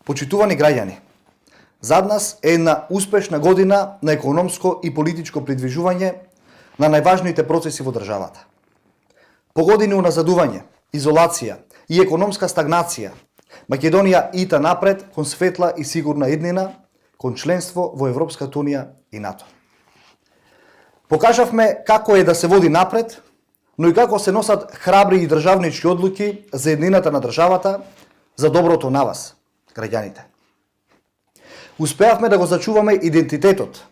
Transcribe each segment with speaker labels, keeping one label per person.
Speaker 1: Почитувани граѓани, зад нас е една успешна година на економско и политичко придвижување на најважните процеси во државата. По години уназадување, изолација и економска стагнација, Македонија ита напред кон светла и сигурна иднина, кон членство во Европската Унија и НАТО. Покажавме како е да се води напред, но и како се носат храбри и државнички одлуки за еднината на државата, за доброто на вас, граѓаните. Успеавме да го зачуваме идентитетот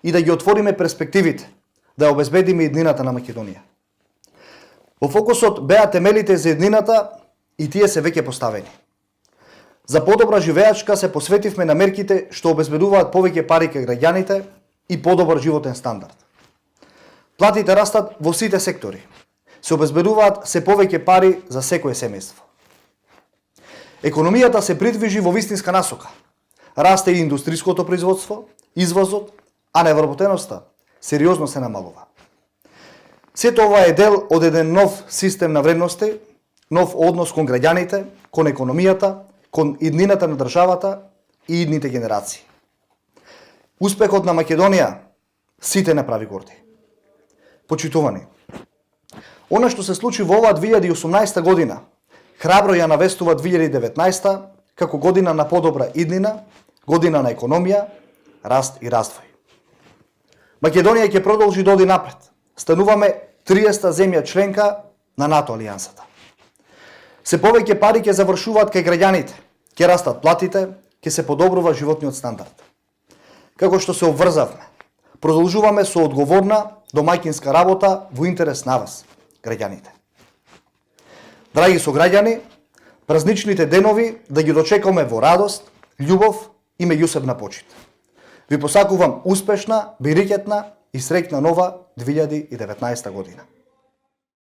Speaker 1: и да ги отвориме перспективите, да обезбедиме еднината на Македонија. Во фокусот беа темелите за еднината и тие се веќе поставени. За подобра живеачка се посветивме на мерките што обезбедуваат повеќе пари кај граѓаните и подобар животен стандард. Платите растат во сите сектори. Се обезбедуваат се повеќе пари за секое семејство. Економијата се придвижи во вистинска насока. Расте и индустриското производство, извозот, а невработеноста сериозно се намалува. Сето ова е дел од еден нов систем на вредности, нов однос кон граѓаните, кон економијата, кон иднината на државата и идните генерации. Успехот на Македонија сите направи горди. Почитувани, она што се случи во оваа 2018 година, храбро ја навестува 2019 како година на подобра иднина, година на економија, раст и развој. Македонија ќе продолжи да оди напред. Стануваме 30-та земја членка на НАТО алијансата. Се повеќе пари ќе завршуваат кај граѓаните, ќе растат платите, ќе се подобрува животниот стандард. Како што се обврзавме, продолжуваме со одговорна домаќинска работа во интерес на вас, граѓаните. Драги сограѓани, празничните денови да ги дочекаме во радост, љубов и меѓусебна почит. Ви посакувам успешна, берикетна и среќна нова 2019 година.